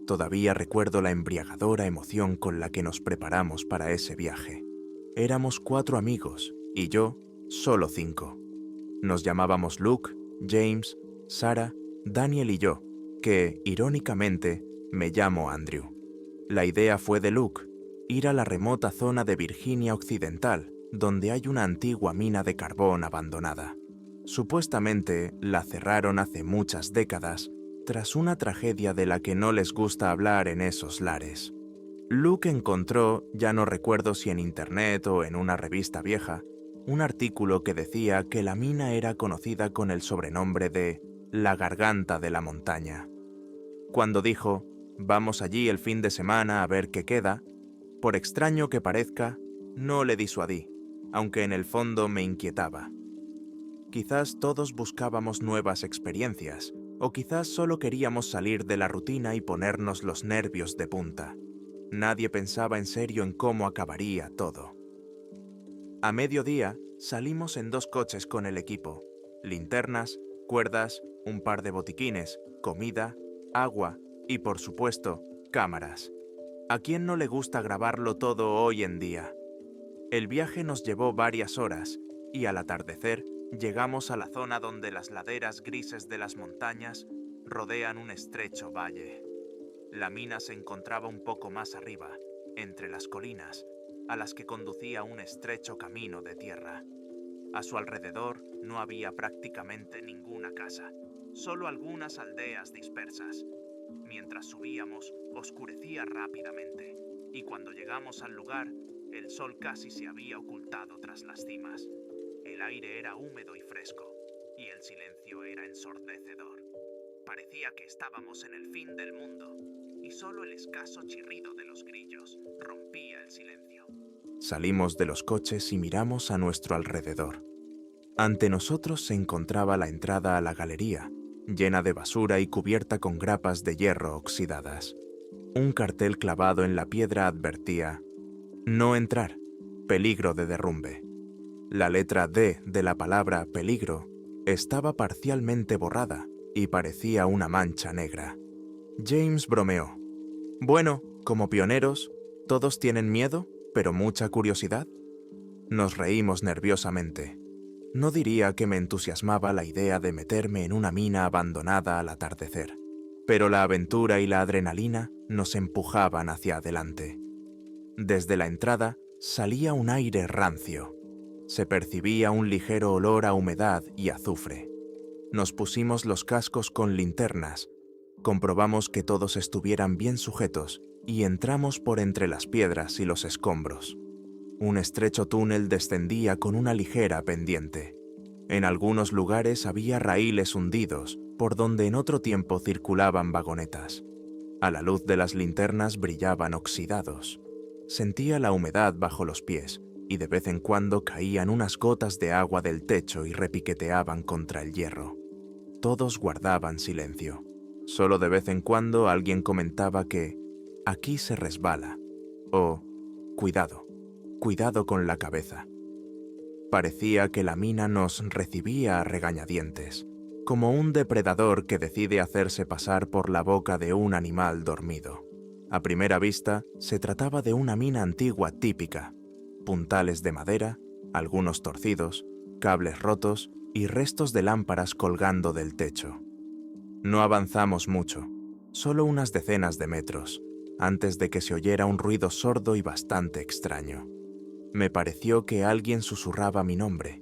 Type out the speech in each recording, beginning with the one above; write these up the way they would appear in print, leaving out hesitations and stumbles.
Todavía recuerdo la embriagadora emoción con la que nos preparamos para ese viaje. Éramos 4 amigos y yo, solo 5. Nos llamábamos Luke, James, Sarah, Daniel y yo, que, irónicamente, me llamo Andrew. La idea fue de Luke, ir a la remota zona de Virginia Occidental, donde hay una antigua mina de carbón abandonada. Supuestamente la cerraron hace muchas décadas, tras una tragedia de la que no les gusta hablar en esos lares. Luke encontró, ya no recuerdo si en internet o en una revista vieja, un artículo que decía que la mina era conocida con el sobrenombre de la garganta de la montaña. Cuando dijo, vamos allí el fin de semana a ver qué queda, por extraño que parezca, no le disuadí, aunque en el fondo me inquietaba. Quizás todos buscábamos nuevas experiencias, o quizás solo queríamos salir de la rutina y ponernos los nervios de punta. Nadie pensaba en serio en cómo acabaría todo. A mediodía, salimos en 2 coches con el equipo. Linternas, cuerdas, un par de botiquines, comida, agua y, por supuesto, cámaras. ¿A quién no le gusta grabarlo todo hoy en día? El viaje nos llevó varias horas y al atardecer llegamos a la zona donde las laderas grises de las montañas rodean un estrecho valle. La mina se encontraba un poco más arriba, entre las colinas, a las que conducía un estrecho camino de tierra. A su alrededor no había prácticamente ninguna casa, solo algunas aldeas dispersas. Mientras subíamos, oscurecía rápidamente, y cuando llegamos al lugar, el sol casi se había ocultado tras las cimas. El aire era húmedo y fresco, y el silencio era ensordecedor. Parecía que estábamos en el fin del mundo, y solo el escaso chirrido de los grillos rompía el silencio. Salimos de los coches y miramos a nuestro alrededor. Ante nosotros se encontraba la entrada a la galería, llena de basura y cubierta con grapas de hierro oxidadas. Un cartel clavado en la piedra advertía: no entrar, peligro de derrumbe. La letra D de la palabra peligro estaba parcialmente borrada y parecía una mancha negra. James bromeó. Bueno, como pioneros, todos tienen miedo, pero mucha curiosidad. Nos reímos nerviosamente. No diría que me entusiasmaba la idea de meterme en una mina abandonada al atardecer, pero la aventura y la adrenalina nos empujaban hacia adelante. Desde la entrada salía un aire rancio. Se percibía un ligero olor a humedad y azufre. Nos pusimos los cascos con linternas, comprobamos que todos estuvieran bien sujetos y entramos por entre las piedras y los escombros. Un estrecho túnel descendía con una ligera pendiente. En algunos lugares había raíles hundidos, por donde en otro tiempo circulaban vagonetas. A la luz de las linternas brillaban oxidados. Sentía la humedad bajo los pies, y de vez en cuando caían unas gotas de agua del techo y repiqueteaban contra el hierro. Todos guardaban silencio. Solo de vez en cuando alguien comentaba que «aquí se resbala» o «cuidado, cuidado con la cabeza». Parecía que la mina nos recibía a regañadientes, como un depredador que decide hacerse pasar por la boca de un animal dormido. A primera vista, se trataba de una mina antigua típica: puntales de madera, algunos torcidos, cables rotos y restos de lámparas colgando del techo. No avanzamos mucho, solo unas decenas de metros, antes de que se oyera un ruido sordo y bastante extraño. Me pareció que alguien susurraba mi nombre.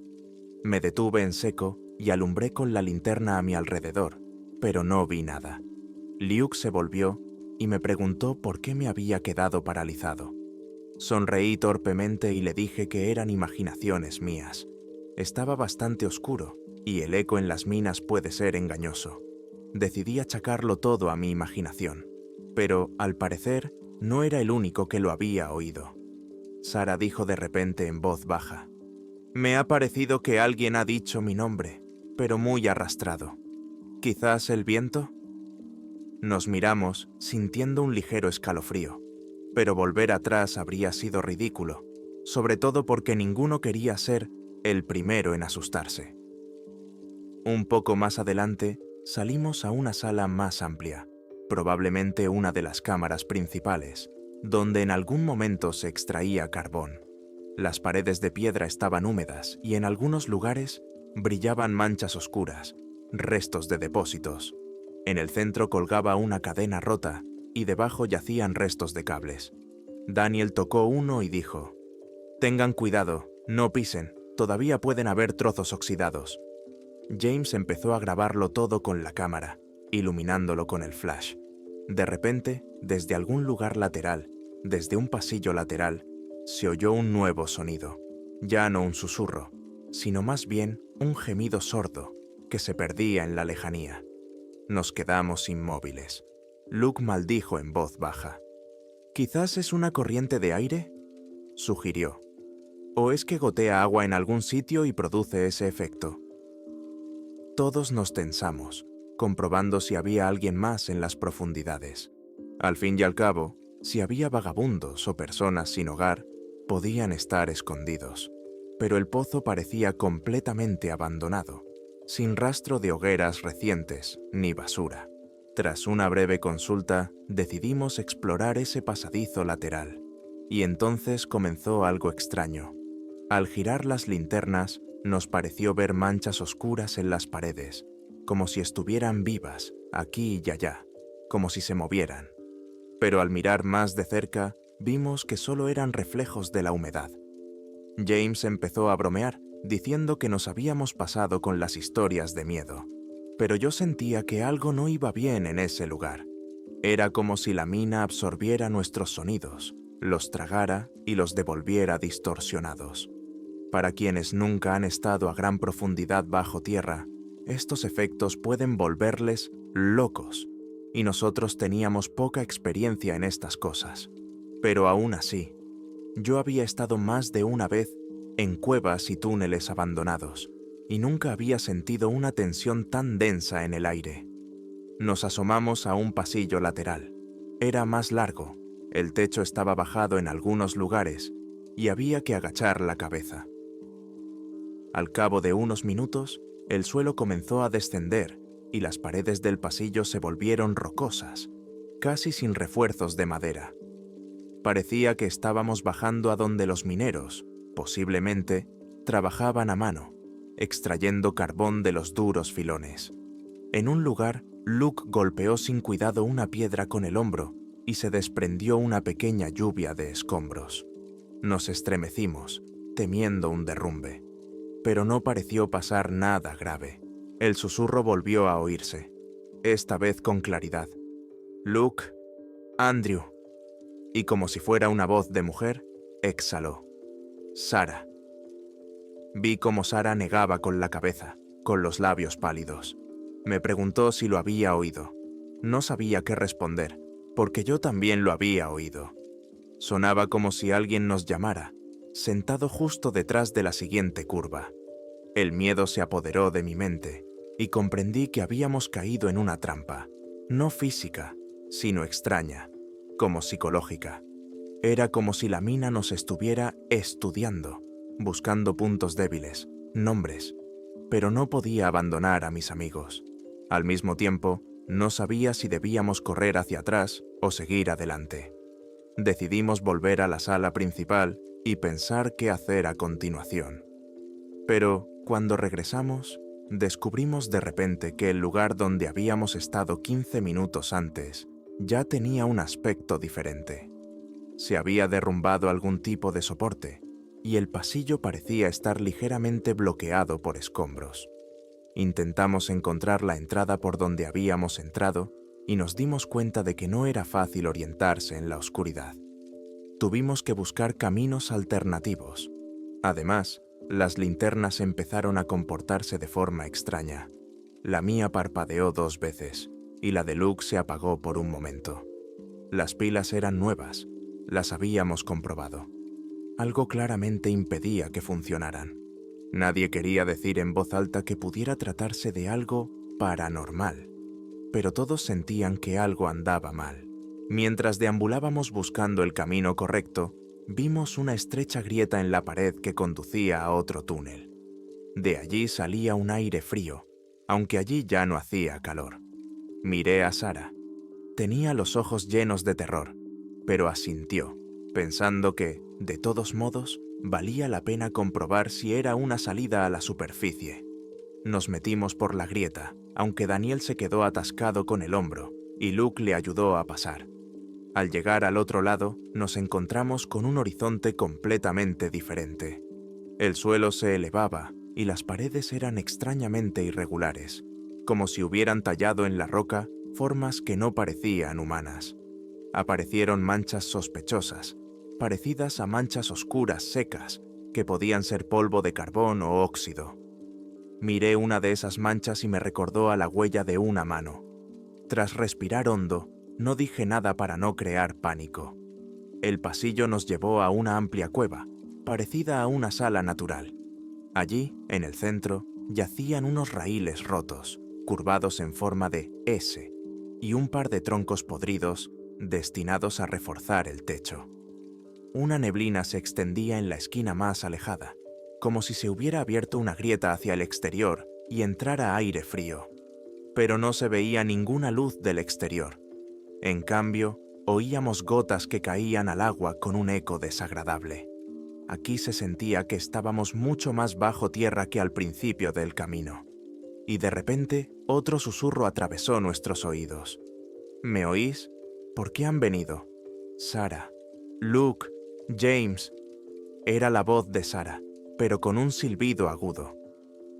Me detuve en seco y alumbré con la linterna a mi alrededor, pero no vi nada. Luke se volvió y me preguntó por qué me había quedado paralizado. Sonreí torpemente y le dije que eran imaginaciones mías. Estaba bastante oscuro y el eco en las minas puede ser engañoso. Decidí achacarlo todo a mi imaginación, pero, al parecer, no era el único que lo había oído. Sarah dijo de repente en voz baja: «Me ha parecido que alguien ha dicho mi nombre, pero muy arrastrado. ¿Quizás el viento?» Nos miramos, sintiendo un ligero escalofrío, pero volver atrás habría sido ridículo, sobre todo porque ninguno quería ser el primero en asustarse. Un poco más adelante, salimos a una sala más amplia. probablemente una de las cámaras principales, donde en algún momento se extraía carbón. Las paredes de piedra estaban húmedas y en algunos lugares brillaban manchas oscuras, restos de depósitos. En el centro colgaba una cadena rota y debajo yacían restos de cables. Daniel tocó uno y dijo: «Tengan cuidado, no pisen, todavía pueden haber trozos oxidados». James empezó a grabarlo todo con la cámara, iluminándolo con el flash. De repente, desde algún lugar lateral, desde un pasillo lateral, se oyó un nuevo sonido. Ya no un susurro, sino más bien un gemido sordo que se perdía en la lejanía. Nos quedamos inmóviles. Luke maldijo en voz baja. «¿Quizás es una corriente de aire?», sugirió. «¿O es que gotea agua en algún sitio y produce ese efecto?». Todos nos tensamos, comprobando si había alguien más en las profundidades. Al fin y al cabo, si había vagabundos o personas sin hogar, podían estar escondidos. Pero el pozo parecía completamente abandonado, sin rastro de hogueras recientes ni basura. Tras una breve consulta, decidimos explorar ese pasadizo lateral, y entonces comenzó algo extraño. Al girar las linternas, nos pareció ver manchas oscuras en las paredes, como si estuvieran vivas, aquí y allá, como si se movieran. Pero al mirar más de cerca, vimos que solo eran reflejos de la humedad. James empezó a bromear, diciendo que nos habíamos pasado con las historias de miedo. Pero yo sentía que algo no iba bien en ese lugar. Era como si la mina absorbiera nuestros sonidos, los tragara y los devolviera distorsionados. Para quienes nunca han estado a gran profundidad bajo tierra, estos efectos pueden volverles locos, y nosotros teníamos poca experiencia en estas cosas. Pero aún así, yo había estado más de una vez en cuevas y túneles abandonados, y nunca había sentido una tensión tan densa en el aire. Nos asomamos a un pasillo lateral. Era más largo, el techo estaba bajado en algunos lugares, y había que agachar la cabeza. Al cabo de unos minutos, el suelo comenzó a descender y las paredes del pasillo se volvieron rocosas, casi sin refuerzos de madera. Parecía que estábamos bajando a donde los mineros, posiblemente, trabajaban a mano, extrayendo carbón de los duros filones. En un lugar, Luke golpeó sin cuidado una piedra con el hombro y se desprendió una pequeña lluvia de escombros. Nos estremecimos, temiendo un derrumbe. Pero no pareció pasar nada grave. El susurro volvió a oírse, esta vez con claridad. «Luke, Andrew», y como si fuera una voz de mujer, exhaló: «Sarah». Vi cómo Sarah negaba con la cabeza, con los labios pálidos. Me preguntó si lo había oído. No sabía qué responder, porque yo también lo había oído. Sonaba como si alguien nos llamara, sentado justo detrás de la siguiente curva. El miedo se apoderó de mi mente y comprendí que habíamos caído en una trampa, no física, sino extraña, como psicológica. Era como si la mina nos estuviera estudiando, buscando puntos débiles, nombres, pero no podía abandonar a mis amigos. Al mismo tiempo, no sabía si debíamos correr hacia atrás o seguir adelante. Decidimos volver a la sala principal y pensar qué hacer a continuación. Pero, cuando regresamos, descubrimos de repente que el lugar donde habíamos estado 15 minutos antes ya tenía un aspecto diferente. Se había derrumbado algún tipo de soporte, y el pasillo parecía estar ligeramente bloqueado por escombros. Intentamos encontrar la entrada por donde habíamos entrado y nos dimos cuenta de que no era fácil orientarse en la oscuridad. Tuvimos que buscar caminos alternativos. Además, las linternas empezaron a comportarse de forma extraña. La mía parpadeó 2 veces y la de Luke se apagó por un momento. Las pilas eran nuevas, las habíamos comprobado. Algo claramente impedía que funcionaran. Nadie quería decir en voz alta que pudiera tratarse de algo paranormal, pero todos sentían que algo andaba mal. Mientras deambulábamos buscando el camino correcto, vimos una estrecha grieta en la pared que conducía a otro túnel. De allí salía un aire frío, aunque allí ya no hacía calor. Miré a Sarah. Tenía los ojos llenos de terror, pero asintió, pensando que, de todos modos, valía la pena comprobar si era una salida a la superficie. Nos metimos por la grieta, aunque Daniel se quedó atascado con el hombro, y Luke le ayudó a pasar. Al llegar al otro lado, nos encontramos con un horizonte completamente diferente. El suelo se elevaba y las paredes eran extrañamente irregulares, como si hubieran tallado en la roca formas que no parecían humanas. Aparecieron manchas sospechosas, parecidas a manchas oscuras secas, que podían ser polvo de carbón o óxido. Miré una de esas manchas y me recordó a la huella de una mano. Tras respirar hondo, no dije nada para no crear pánico. El pasillo nos llevó a una amplia cueva, parecida a una sala natural. Allí, en el centro, yacían unos raíles rotos, curvados en forma de S, y un par de troncos podridos, destinados a reforzar el techo. Una neblina se extendía en la esquina más alejada, como si se hubiera abierto una grieta hacia el exterior y entrara aire frío. Pero no se veía ninguna luz del exterior. En cambio, oíamos gotas que caían al agua con un eco desagradable. Aquí se sentía que estábamos mucho más bajo tierra que al principio del camino. Y de repente, otro susurro atravesó nuestros oídos. ¿Me oís? ¿Por qué han venido? Sarah, Luke, James. Era la voz de Sarah, pero con un silbido agudo.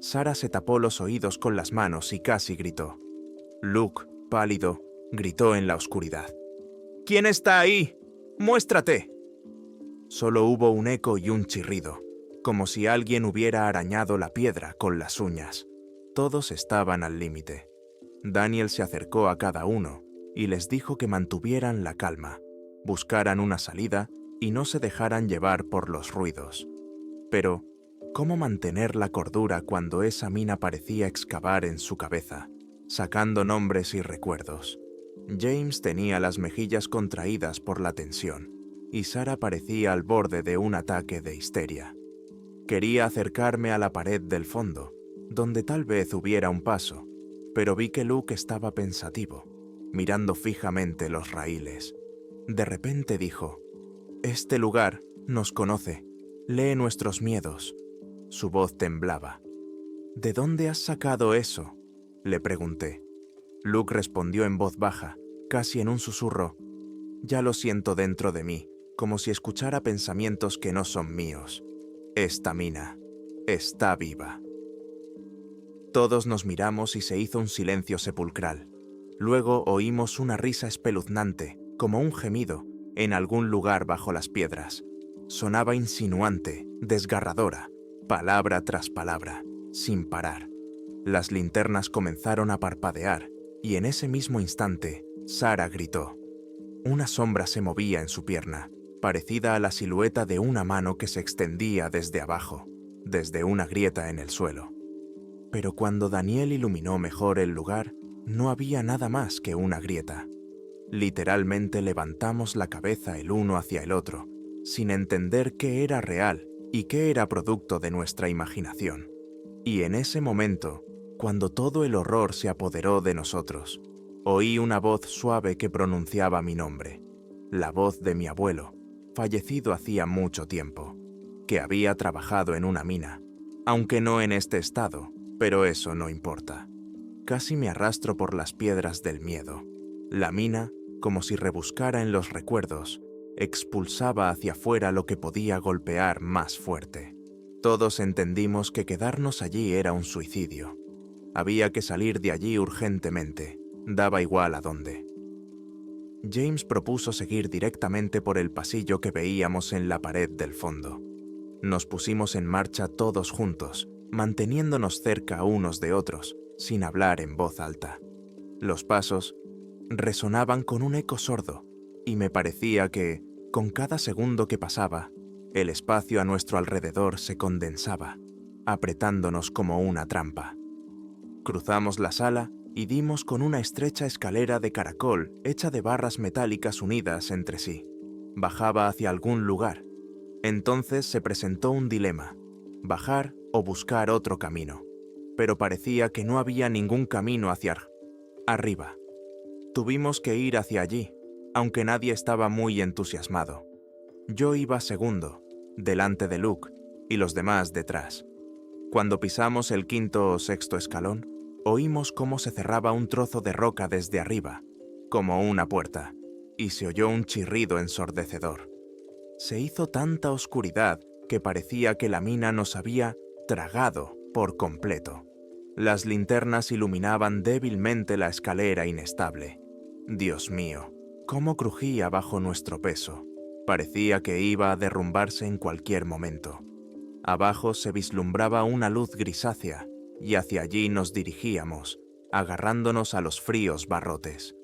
Sarah se tapó los oídos con las manos y casi gritó. Luke, pálido, gritó en la oscuridad. ¿Quién está ahí? ¡Muéstrate! Solo hubo un eco y un chirrido, como si alguien hubiera arañado la piedra con las uñas. Todos estaban al límite. Daniel se acercó a cada uno y les dijo que mantuvieran la calma, buscaran una salida y no se dejaran llevar por los ruidos. Pero, ¿cómo mantener la cordura cuando esa mina parecía excavar en su cabeza, sacando nombres y recuerdos? James tenía las mejillas contraídas por la tensión, y Sarah parecía al borde de un ataque de histeria. Quería acercarme a la pared del fondo, donde tal vez hubiera un paso, pero vi que Luke estaba pensativo, mirando fijamente los raíles. De repente dijo, «Este lugar nos conoce, lee nuestros miedos». Su voz temblaba. «¿De dónde has sacado eso?», le pregunté. Luke respondió en voz baja, casi en un susurro. «Ya lo siento dentro de mí, como si escuchara pensamientos que no son míos. Esta mina está viva». Todos nos miramos y se hizo un silencio sepulcral. Luego oímos una risa espeluznante, como un gemido, en algún lugar bajo las piedras. Sonaba insinuante, desgarradora, palabra tras palabra, sin parar. Las linternas comenzaron a parpadear, y en ese mismo instante, Sarah gritó. Una sombra se movía en su pierna, parecida a la silueta de una mano que se extendía desde abajo, desde una grieta en el suelo. Pero cuando Daniel iluminó mejor el lugar, no había nada más que una grieta. Literalmente levantamos la cabeza el uno hacia el otro, sin entender qué era real y qué era producto de nuestra imaginación. Y en ese momento, cuando todo el horror se apoderó de nosotros, oí una voz suave que pronunciaba mi nombre, la voz de mi abuelo, fallecido hacía mucho tiempo, que había trabajado en una mina, aunque no en este estado, pero eso no importa. Casi me arrastro por las piedras del miedo. La mina, como si rebuscara en los recuerdos, expulsaba hacia afuera lo que podía golpear más fuerte. Todos entendimos que quedarnos allí era un suicidio. Había que salir de allí urgentemente, daba igual a dónde. James propuso seguir directamente por el pasillo que veíamos en la pared del fondo. Nos pusimos en marcha todos juntos, manteniéndonos cerca unos de otros, sin hablar en voz alta. Los pasos resonaban con un eco sordo, y me parecía que, con cada segundo que pasaba, el espacio a nuestro alrededor se condensaba, apretándonos como una trampa. Cruzamos la sala y dimos con una estrecha escalera de caracol hecha de barras metálicas unidas entre sí. Bajaba hacia algún lugar. Entonces se presentó un dilema, bajar o buscar otro camino, pero parecía que no había ningún camino hacia arriba. Tuvimos que ir hacia allí, aunque nadie estaba muy entusiasmado. Yo iba segundo, delante de Luke, y los demás detrás. Cuando pisamos el quinto o sexto escalón, oímos cómo se cerraba un trozo de roca desde arriba, como una puerta, y se oyó un chirrido ensordecedor. Se hizo tanta oscuridad que parecía que la mina nos había tragado por completo. Las linternas iluminaban débilmente la escalera inestable. Dios mío, cómo crujía bajo nuestro peso. Parecía que iba a derrumbarse en cualquier momento. Abajo se vislumbraba una luz grisácea y hacia allí nos dirigíamos, agarrándonos a los fríos barrotes.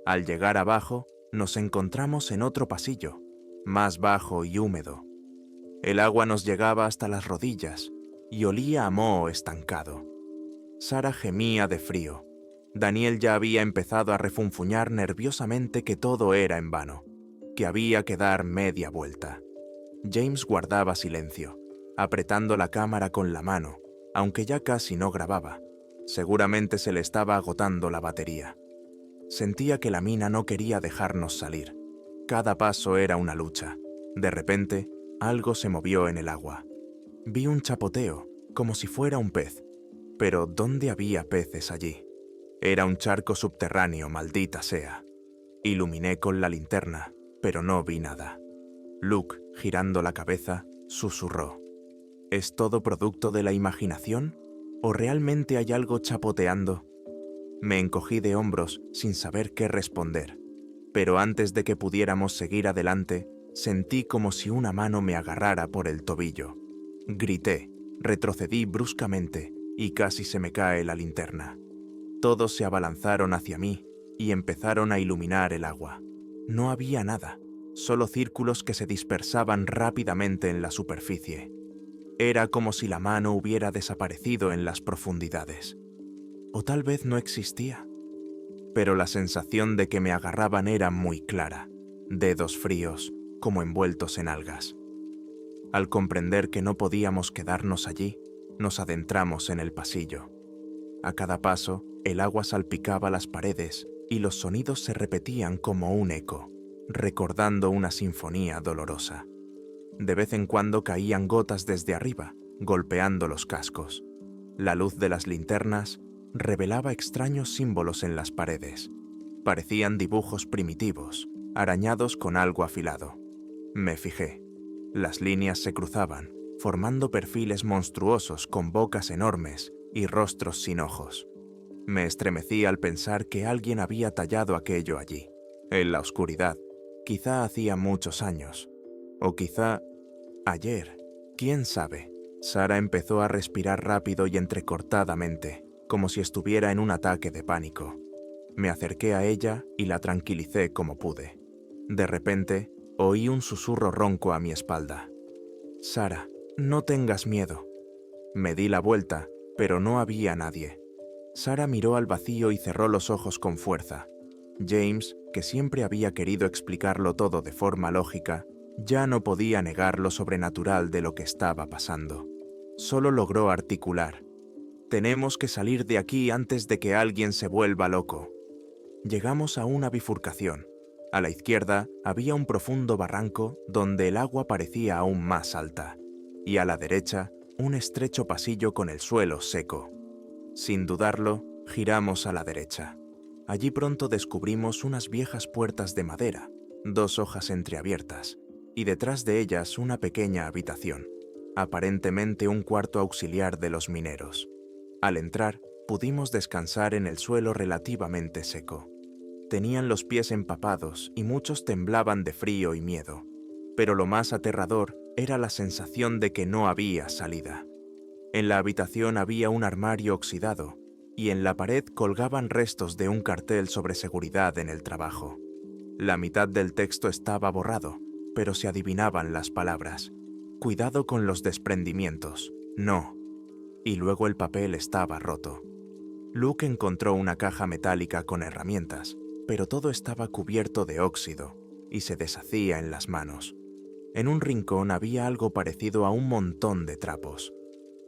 Al llegar abajo, nos encontramos en otro pasillo, más bajo y húmedo. El agua nos llegaba hasta las rodillas y olía a moho estancado. Sara gemía de frío. Daniel ya había empezado a refunfuñar nerviosamente que todo era en vano, que había que dar media vuelta. James guardaba silencio, apretando la cámara con la mano, aunque ya casi no grababa. Seguramente se le estaba agotando la batería. Sentía que la mina no quería dejarnos salir. Cada paso era una lucha. De repente, algo se movió en el agua. Vi un chapoteo, como si fuera un pez. Pero ¿dónde había peces allí? Era un charco subterráneo, maldita sea. Iluminé con la linterna, pero no vi nada. Luke, girando la cabeza, susurró. ¿Es todo producto de la imaginación? ¿O realmente hay algo chapoteando? Me encogí de hombros sin saber qué responder. Pero antes de que pudiéramos seguir adelante, sentí como si una mano me agarrara por el tobillo. Grité, retrocedí bruscamente y casi se me cae la linterna. Todos se abalanzaron hacia mí y empezaron a iluminar el agua. No había nada, solo círculos que se dispersaban rápidamente en la superficie. Era como si la mano hubiera desaparecido en las profundidades. O tal vez no existía. Pero la sensación de que me agarraban era muy clara, dedos fríos, como envueltos en algas. Al comprender que no podíamos quedarnos allí, nos adentramos en el pasillo. A cada paso, el agua salpicaba las paredes y los sonidos se repetían como un eco, recordando una sinfonía dolorosa. De vez en cuando caían gotas desde arriba, golpeando los cascos. La luz de las linternas revelaba extraños símbolos en las paredes. Parecían dibujos primitivos, arañados con algo afilado. Me fijé. Las líneas se cruzaban, formando perfiles monstruosos con bocas enormes y rostros sin ojos. Me estremecí al pensar que alguien había tallado aquello allí, en la oscuridad, quizá hacía muchos años, o quizá ayer, quién sabe. Sara empezó a respirar rápido y entrecortadamente, como si estuviera en un ataque de pánico. Me acerqué a ella y la tranquilicé como pude. De repente, oí un susurro ronco a mi espalda. «Sara, no tengas miedo». Me di la vuelta, pero no había nadie. Sara miró al vacío y cerró los ojos con fuerza. James, que siempre había querido explicarlo todo de forma lógica, ya no podía negar lo sobrenatural de lo que estaba pasando. Solo logró articular: «Tenemos que salir de aquí antes de que alguien se vuelva loco». Llegamos a una bifurcación. A la izquierda había un profundo barranco donde el agua parecía aún más alta, y a la derecha un estrecho pasillo con el suelo seco. Sin dudarlo, giramos a la derecha. Allí pronto descubrimos unas viejas puertas de madera, 2 hojas entreabiertas, y detrás de ellas una pequeña habitación, aparentemente un cuarto auxiliar de los mineros. Al entrar, pudimos descansar en el suelo relativamente seco. Tenían los pies empapados y muchos temblaban de frío y miedo, pero lo más aterrador era la sensación de que no había salida. En la habitación había un armario oxidado y en la pared colgaban restos de un cartel sobre seguridad en el trabajo. La mitad del texto estaba borrado, pero se adivinaban las palabras: «Cuidado con los desprendimientos, no». Y luego el papel estaba roto. Luke encontró una caja metálica con herramientas, pero todo estaba cubierto de óxido y se deshacía en las manos. En un rincón había algo parecido a un montón de trapos.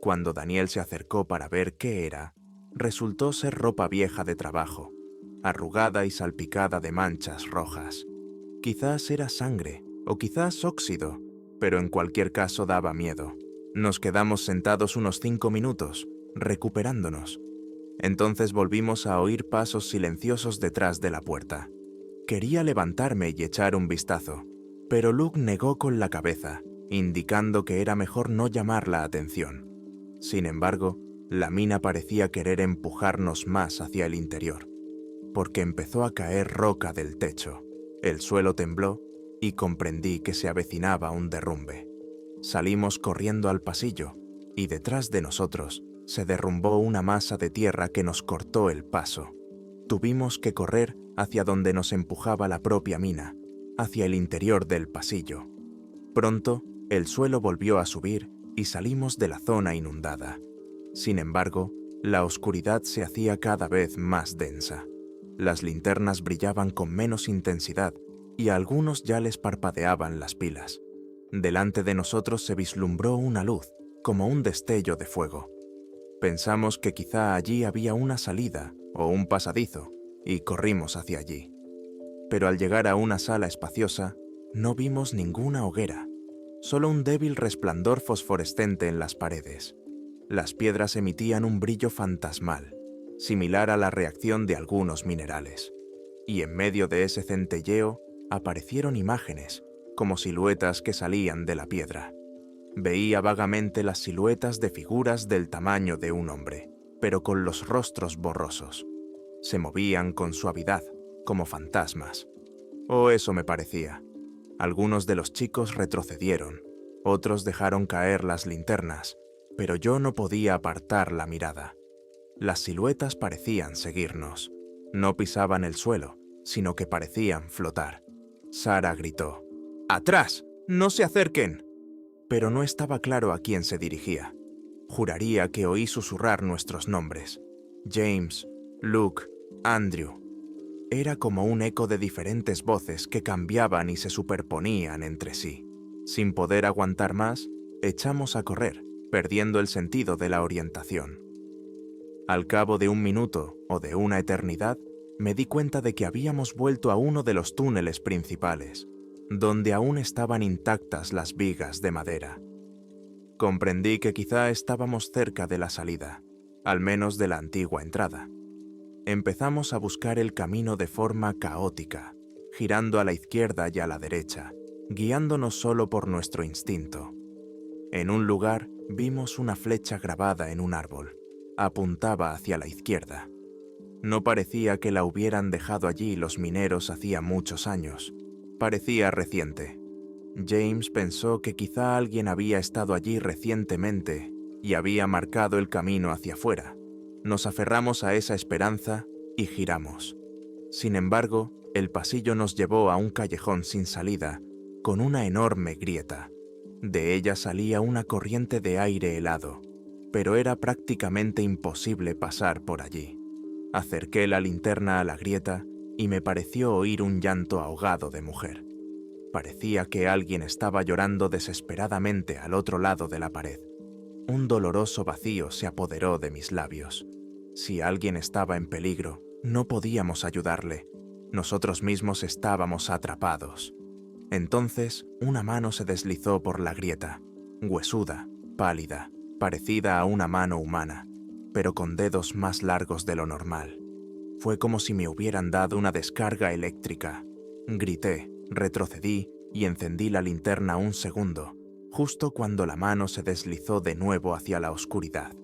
Cuando Daniel se acercó para ver qué era, resultó ser ropa vieja de trabajo. arrugada y salpicada de manchas rojas. Quizás era sangre, o quizás óxido, pero en cualquier caso daba miedo. Nos quedamos sentados unos 5 minutos, recuperándonos. Entonces volvimos a oír pasos silenciosos detrás de la puerta. Quería levantarme y echar un vistazo, pero Luke negó con la cabeza, indicando que era mejor no llamar la atención. Sin embargo, la mina parecía querer empujarnos más hacia el interior, porque empezó a caer roca del techo. El suelo tembló y comprendí que se avecinaba un derrumbe. Salimos corriendo al pasillo y detrás de nosotros se derrumbó una masa de tierra que nos cortó el paso. Tuvimos que correr hacia donde nos empujaba la propia mina, hacia el interior del pasillo. Pronto, el suelo volvió a subir y salimos de la zona inundada. Sin embargo, la oscuridad se hacía cada vez más densa. Las linternas brillaban con menos intensidad y a algunos ya les parpadeaban las pilas. Delante de nosotros se vislumbró una luz, como un destello de fuego. Pensamos que quizá allí había una salida o un pasadizo, y corrimos hacia allí. Pero al llegar a una sala espaciosa, no vimos ninguna hoguera, solo un débil resplandor fosforescente en las paredes. Las piedras emitían un brillo fantasmal, similar a la reacción de algunos minerales. Y en medio de ese centelleo aparecieron imágenes, como siluetas que salían de la piedra. Veía vagamente las siluetas de figuras del tamaño de un hombre, pero con los rostros borrosos. Se movían con suavidad, como fantasmas. O eso me parecía. Algunos de los chicos retrocedieron, otros dejaron caer las linternas, pero yo no podía apartar la mirada. Las siluetas parecían seguirnos. No pisaban el suelo, sino que parecían flotar. Sara gritó: ¡Atrás! ¡No se acerquen! Pero no estaba claro a quién se dirigía. Juraría que oí susurrar nuestros nombres: James, Luke, Andrew. Era como un eco de diferentes voces que cambiaban y se superponían entre sí. Sin poder aguantar más, echamos a correr, perdiendo el sentido de la orientación. Al cabo de 1 minuto o de una eternidad, me di cuenta de que habíamos vuelto a uno de los túneles principales, donde aún estaban intactas las vigas de madera. Comprendí que quizá estábamos cerca de la salida, al menos de la antigua entrada. Empezamos a buscar el camino de forma caótica, girando a la izquierda y a la derecha, guiándonos solo por nuestro instinto. En un lugar vimos una flecha grabada en un árbol. Apuntaba hacia la izquierda. No parecía que la hubieran dejado allí los mineros hacía muchos años. Parecía reciente. James pensó que quizá alguien había estado allí recientemente y había marcado el camino hacia afuera. Nos aferramos a esa esperanza y giramos. Sin embargo, el pasillo nos llevó a un callejón sin salida, con una enorme grieta. De ella salía una corriente de aire helado, pero era prácticamente imposible pasar por allí. Acerqué la linterna a la grieta y me pareció oír un llanto ahogado de mujer. Parecía que alguien estaba llorando desesperadamente al otro lado de la pared. Un doloroso vacío se apoderó de mis labios. Si alguien estaba en peligro, no podíamos ayudarle. Nosotros mismos estábamos atrapados. Entonces, una mano se deslizó por la grieta, huesuda, pálida, parecida a una mano humana, pero con dedos más largos de lo normal. Fue como si me hubieran dado una descarga eléctrica. Grité, retrocedí y encendí la linterna 1 segundo, justo cuando la mano se deslizó de nuevo hacia la oscuridad.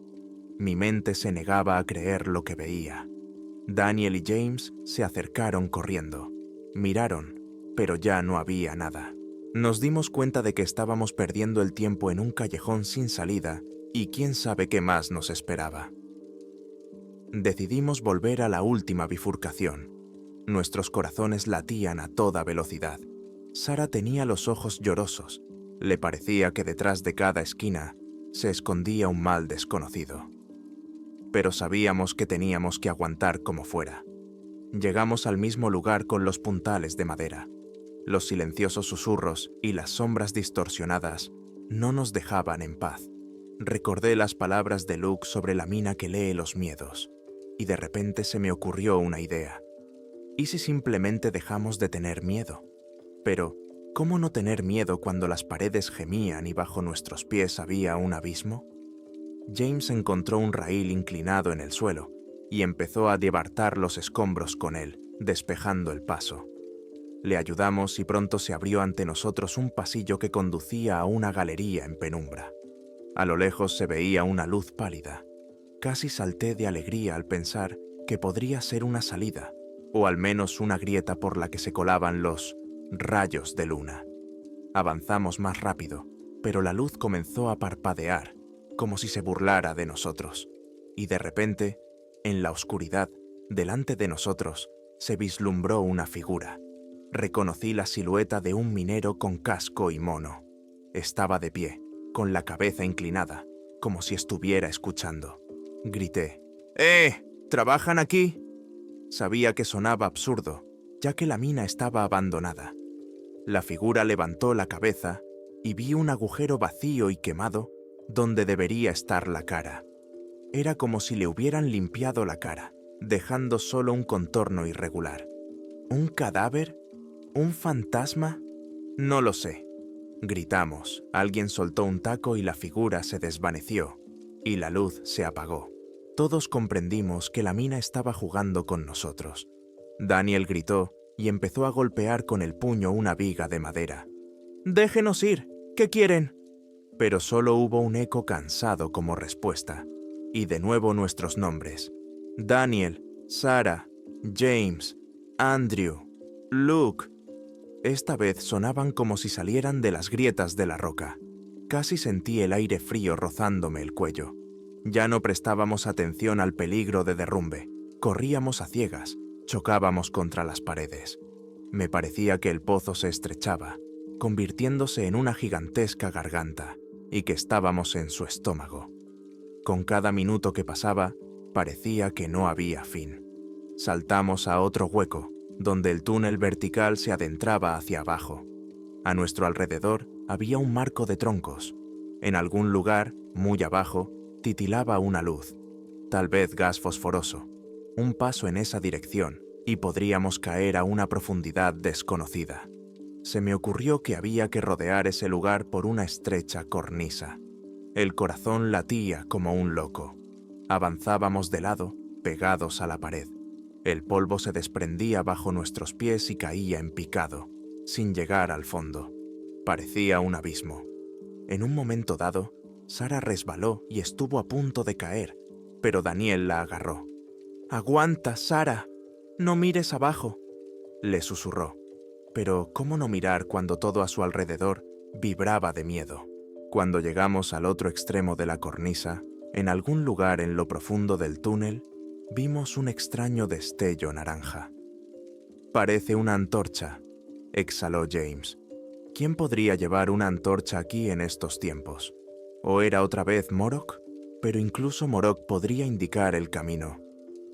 Mi mente se negaba a creer lo que veía. Daniel y James se acercaron corriendo. Miraron, pero ya no había nada. Nos dimos cuenta de que estábamos perdiendo el tiempo en un callejón sin salida y quién sabe qué más nos esperaba. Decidimos volver a la última bifurcación. Nuestros corazones latían a toda velocidad. Sara tenía los ojos llorosos. Le parecía que detrás de cada esquina se escondía un mal desconocido. Pero sabíamos que teníamos que aguantar como fuera. Llegamos al mismo lugar con los puntales de madera. Los silenciosos susurros y las sombras distorsionadas no nos dejaban en paz. Recordé las palabras de Luke sobre la mina que lee los miedos, y de repente se me ocurrió una idea. ¿Y si simplemente dejamos de tener miedo? Pero, ¿cómo no tener miedo cuando las paredes gemían y bajo nuestros pies había un abismo? James encontró un raíl inclinado en el suelo y empezó a debartar los escombros con él, despejando el paso. Le ayudamos y pronto se abrió ante nosotros un pasillo que conducía a una galería en penumbra. A lo lejos se veía una luz pálida. Casi salté de alegría al pensar que podría ser una salida, o al menos una grieta por la que se colaban los rayos de luna. Avanzamos más rápido, pero la luz comenzó a parpadear, como si se burlara de nosotros, y de repente, en la oscuridad, delante de nosotros, se vislumbró una figura. Reconocí la silueta de un minero con casco y mono. Estaba de pie, con la cabeza inclinada, como si estuviera escuchando. Grité: ¿Trabajan aquí? Sabía que sonaba absurdo, ya que la mina estaba abandonada. La figura levantó la cabeza y vi un agujero vacío y quemado donde debería estar la cara. Era como si le hubieran limpiado la cara, dejando solo un contorno irregular. ¿Un cadáver? ¿Un fantasma? No lo sé. Gritamos, alguien soltó un taco y la figura se desvaneció, y la luz se apagó. Todos comprendimos que la mina estaba jugando con nosotros. Daniel gritó y empezó a golpear con el puño una viga de madera. «¡Déjenos ir! ¿Qué quieren?» Pero solo hubo un eco cansado como respuesta. Y de nuevo nuestros nombres. Daniel, Sarah, James, Andrew, Luke. Esta vez sonaban como si salieran de las grietas de la roca. Casi sentí el aire frío rozándome el cuello. Ya no prestábamos atención al peligro de derrumbe. Corríamos a ciegas, chocábamos contra las paredes. Me parecía que el pozo se estrechaba, convirtiéndose en una gigantesca garganta, y que estábamos en su estómago. Con cada minuto que pasaba, parecía que no había fin. Saltamos a otro hueco, donde el túnel vertical se adentraba hacia abajo. A nuestro alrededor había un marco de troncos. En algún lugar, muy abajo, titilaba una luz, tal vez gas fosforoso. Un paso en esa dirección y podríamos caer a una profundidad desconocida. Se me ocurrió que había que rodear ese lugar por una estrecha cornisa. El corazón latía como un loco. Avanzábamos de lado, pegados a la pared. El polvo se desprendía bajo nuestros pies y caía en picado, sin llegar al fondo. Parecía un abismo. En un momento dado, Sarah resbaló y estuvo a punto de caer, pero Daniel la agarró. «¡Aguanta, Sarah! ¡No mires abajo!», le susurró. Pero ¿cómo no mirar cuando todo a su alrededor vibraba de miedo? Cuando llegamos al otro extremo de la cornisa, en algún lugar en lo profundo del túnel, vimos un extraño destello naranja. «Parece una antorcha», exhaló James. ¿Quién podría llevar una antorcha aquí en estos tiempos? ¿O era otra vez Morok? Pero incluso Morok podría indicar el camino.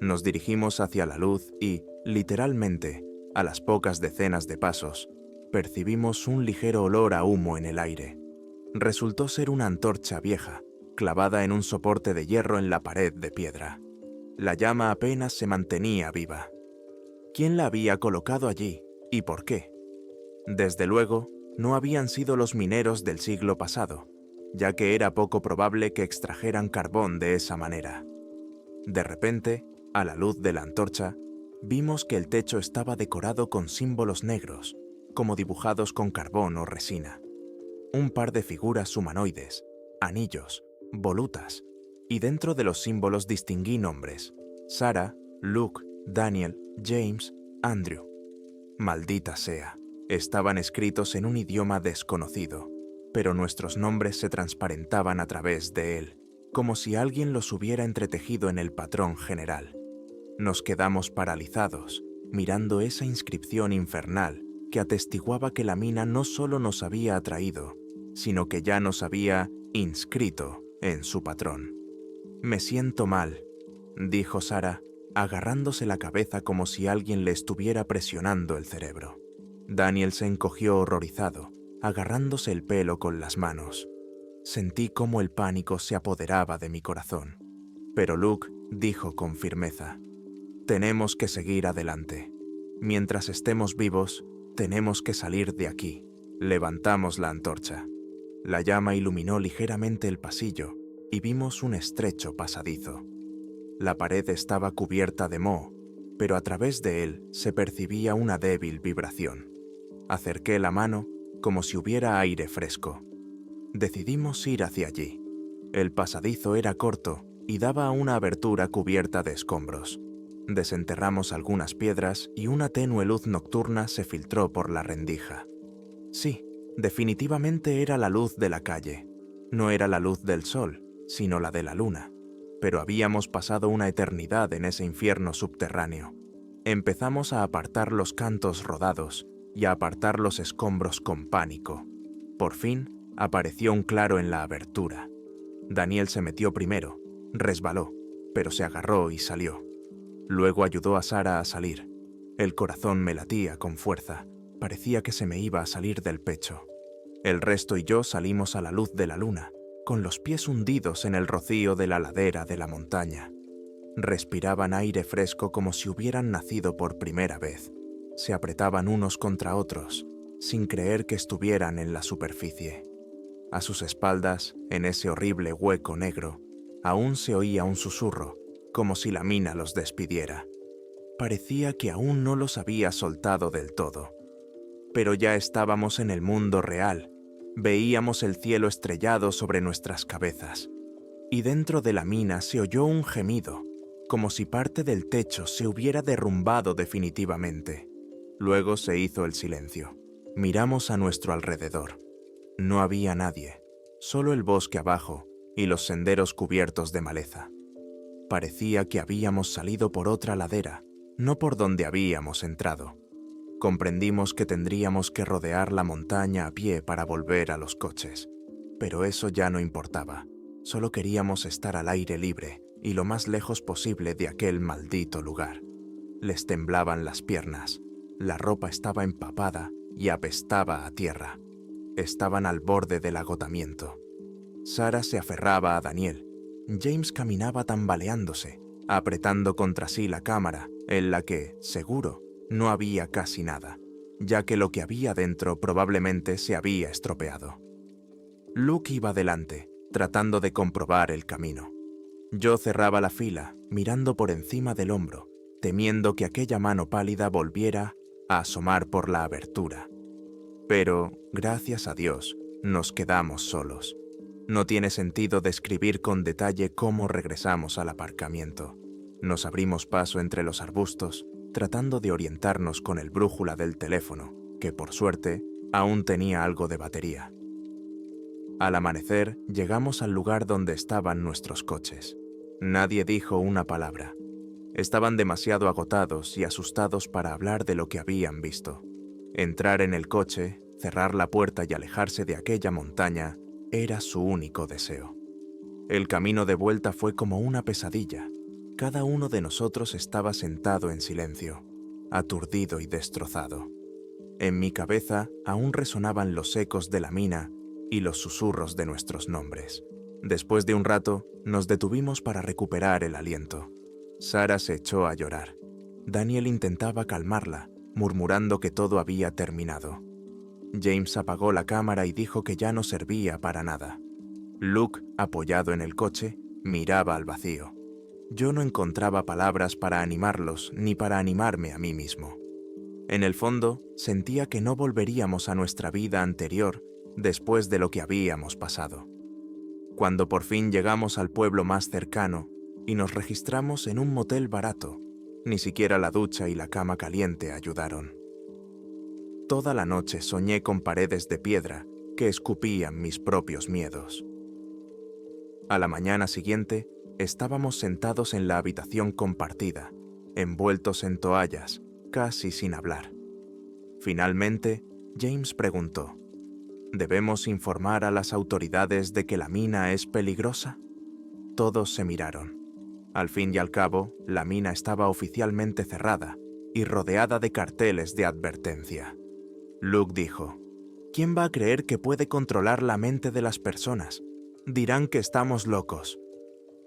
Nos dirigimos hacia la luz y, literalmente, a las pocas decenas de pasos, percibimos un ligero olor a humo en el aire. Resultó ser una antorcha vieja, clavada en un soporte de hierro en la pared de piedra. La llama apenas se mantenía viva. ¿Quién la había colocado allí y por qué? Desde luego, no habían sido los mineros del siglo pasado, ya que era poco probable que extrajeran carbón de esa manera. De repente, a la luz de la antorcha, vimos que el techo estaba decorado con símbolos negros, como dibujados con carbón o resina. Un par de figuras humanoides, anillos, volutas, y dentro de los símbolos distinguí nombres: Sarah, Luke, Daniel, James, Andrew. Maldita sea, estaban escritos en un idioma desconocido, pero nuestros nombres se transparentaban a través de él, como si alguien los hubiera entretejido en el patrón general. Nos quedamos paralizados, mirando esa inscripción infernal que atestiguaba que la mina no solo nos había atraído, sino que ya nos había inscrito en su patrón. «Me siento mal», dijo Sarah, agarrándose la cabeza como si alguien le estuviera presionando el cerebro. Daniel se encogió horrorizado, agarrándose el pelo con las manos. Sentí cómo el pánico se apoderaba de mi corazón. Pero Luke dijo con firmeza: «Tenemos que seguir adelante». Mientras estemos vivos, tenemos que salir de aquí. Levantamos la antorcha. La llama iluminó ligeramente el pasillo y vimos un estrecho pasadizo. La pared estaba cubierta de moho, pero a través de él se percibía una débil vibración. Acerqué la mano como si hubiera aire fresco. Decidimos ir hacia allí. El pasadizo era corto y daba a una abertura cubierta de escombros. Desenterramos algunas piedras y una tenue luz nocturna se filtró por la rendija. Sí, definitivamente era la luz de la calle. No era la luz del sol, sino la de la luna. Pero habíamos pasado una eternidad en ese infierno subterráneo. Empezamos a apartar los cantos rodados y a apartar los escombros con pánico. Por fin, apareció un claro en la abertura. Daniel se metió primero, resbaló, pero se agarró y salió. Luego ayudó a Sara a salir. El corazón me latía con fuerza, parecía que se me iba a salir del pecho. El resto y yo salimos a la luz de la luna, con los pies hundidos en el rocío de la ladera de la montaña. Respiraban aire fresco como si hubieran nacido por primera vez. Se apretaban unos contra otros, sin creer que estuvieran en la superficie. A sus espaldas, en ese horrible hueco negro, aún se oía un susurro, como si la mina los despidiera. Parecía que aún no los había soltado del todo. Pero ya estábamos en el mundo real. Veíamos el cielo estrellado sobre nuestras cabezas. Y dentro de la mina se oyó un gemido, como si parte del techo se hubiera derrumbado definitivamente. Luego se hizo el silencio. Miramos a nuestro alrededor. No había nadie, solo el bosque abajo y los senderos cubiertos de maleza. Parecía que habíamos salido por otra ladera, no por donde habíamos entrado. Comprendimos que tendríamos que rodear la montaña a pie para volver a los coches. Pero eso ya no importaba. Solo queríamos estar al aire libre y lo más lejos posible de aquel maldito lugar. Les temblaban las piernas. La ropa estaba empapada y apestaba a tierra. Estaban al borde del agotamiento. Sara se aferraba a Daniel. James caminaba tambaleándose, apretando contra sí la cámara, en la que, seguro, no había casi nada, ya que lo que había dentro probablemente se había estropeado. Luke iba delante, tratando de comprobar el camino. Yo cerraba la fila, mirando por encima del hombro, temiendo que aquella mano pálida volviera a asomar por la abertura. Pero, gracias a Dios, nos quedamos solos. No tiene sentido describir con detalle cómo regresamos al aparcamiento. Nos abrimos paso entre los arbustos, tratando de orientarnos con el brújula del teléfono, que por suerte aún tenía algo de batería. Al amanecer, llegamos al lugar donde estaban nuestros coches. Nadie dijo una palabra. Estaban demasiado agotados y asustados para hablar de lo que habían visto. Entrar en el coche, cerrar la puerta y alejarse de aquella montaña era su único deseo. El camino de vuelta fue como una pesadilla. Cada uno de nosotros estaba sentado en silencio, aturdido y destrozado. En mi cabeza aún resonaban los ecos de la mina y los susurros de nuestros nombres. Después de un rato, nos detuvimos para recuperar el aliento. Sara se echó a llorar. Daniel intentaba calmarla, murmurando que todo había terminado. James apagó la cámara y dijo que ya no servía para nada. Luke, apoyado en el coche, miraba al vacío. Yo no encontraba palabras para animarlos ni para animarme a mí mismo. En el fondo, sentía que no volveríamos a nuestra vida anterior después de lo que habíamos pasado. Cuando por fin llegamos al pueblo más cercano y nos registramos en un motel barato, ni siquiera la ducha y la cama caliente ayudaron. Toda la noche soñé con paredes de piedra que escupían mis propios miedos. A la mañana siguiente, estábamos sentados en la habitación compartida, envueltos en toallas, casi sin hablar. Finalmente, James preguntó: ¿Debemos informar a las autoridades de que la mina es peligrosa? Todos se miraron. Al fin y al cabo, la mina estaba oficialmente cerrada y rodeada de carteles de advertencia. Luke dijo: ¿Quién va a creer que puede controlar la mente de las personas? Dirán que estamos locos.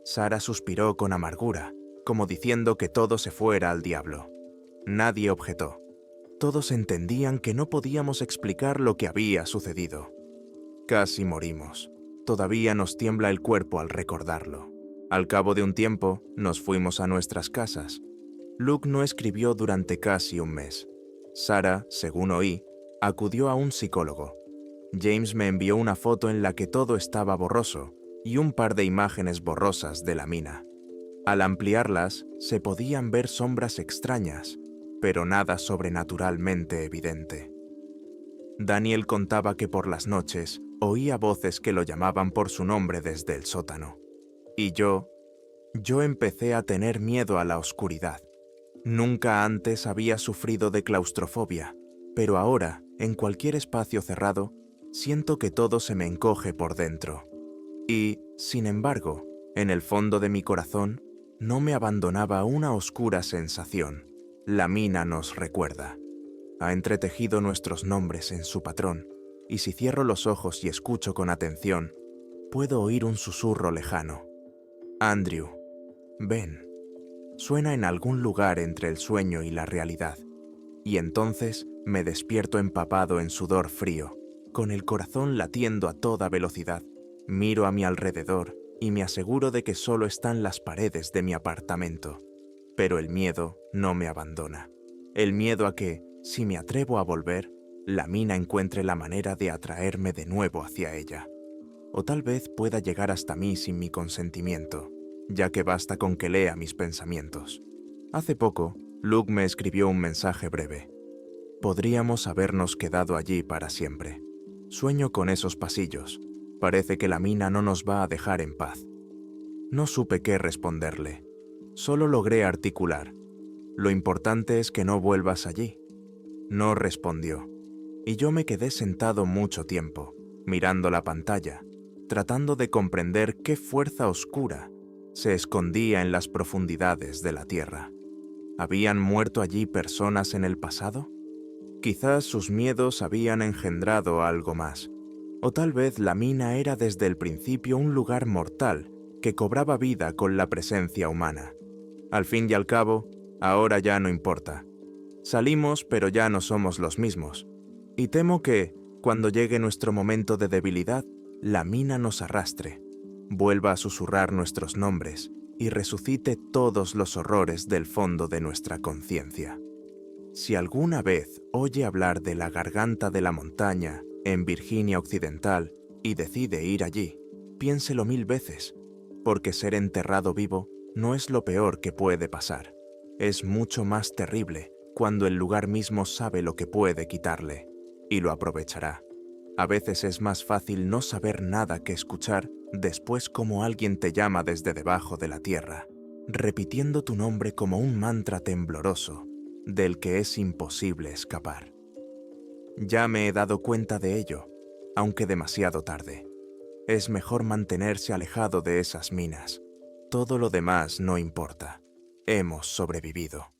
Sara suspiró con amargura, como diciendo que todo se fuera al diablo. Nadie objetó. Todos entendían que no podíamos explicar lo que había sucedido. Casi morimos. Todavía nos tiembla el cuerpo al recordarlo. Al cabo de un tiempo, nos fuimos a nuestras casas. Luke no escribió durante casi un mes. Sarah, según oí, acudió a un psicólogo. James me envió una foto en la que todo estaba borroso y un par de imágenes borrosas de la mina. Al ampliarlas, se podían ver sombras extrañas, pero nada sobrenaturalmente evidente. Daniel contaba que por las noches oía voces que lo llamaban por su nombre desde el sótano. Y yo empecé a tener miedo a la oscuridad. Nunca antes había sufrido de claustrofobia, pero ahora, en cualquier espacio cerrado, siento que todo se me encoge por dentro. Y, sin embargo, en el fondo de mi corazón, no me abandonaba una oscura sensación. La mina nos recuerda. Ha entretejido nuestros nombres en su patrón, y si cierro los ojos y escucho con atención, puedo oír un susurro lejano. Andrew, ven. Suena en algún lugar entre el sueño y la realidad, y entonces me despierto empapado en sudor frío, con el corazón latiendo a toda velocidad. Miro a mi alrededor y me aseguro de que solo están las paredes de mi apartamento. Pero el miedo no me abandona. El miedo a que, si me atrevo a volver, la mina encuentre la manera de atraerme de nuevo hacia ella. O tal vez pueda llegar hasta mí sin mi consentimiento, ya que basta con que lea mis pensamientos. Hace poco, Luke me escribió un mensaje breve. Podríamos habernos quedado allí para siempre. Sueño con esos pasillos. Parece que la mina no nos va a dejar en paz. No supe qué responderle. Solo logré articular. Lo importante es que no vuelvas allí. No respondió. Y yo me quedé sentado mucho tiempo, mirando la pantalla, tratando de comprender qué fuerza oscura se escondía en las profundidades de la Tierra. ¿Habían muerto allí personas en el pasado? Quizás sus miedos habían engendrado algo más. O tal vez la mina era desde el principio un lugar mortal que cobraba vida con la presencia humana. Al fin y al cabo, ahora ya no importa. Salimos, pero ya no somos los mismos. Y temo que, cuando llegue nuestro momento de debilidad, la mina nos arrastre, vuelva a susurrar nuestros nombres y resucite todos los horrores del fondo de nuestra conciencia. Si alguna vez oye hablar de la garganta de la montaña en Virginia Occidental y decide ir allí, piénselo 1000 veces, porque ser enterrado vivo no es lo peor que puede pasar. Es mucho más terrible cuando el lugar mismo sabe lo que puede quitarle y lo aprovechará. A veces es más fácil no saber nada que escuchar después cómo alguien te llama desde debajo de la tierra, repitiendo tu nombre como un mantra tembloroso del que es imposible escapar. Ya me he dado cuenta de ello, aunque demasiado tarde. Es mejor mantenerse alejado de esas minas. Todo lo demás no importa. Hemos sobrevivido.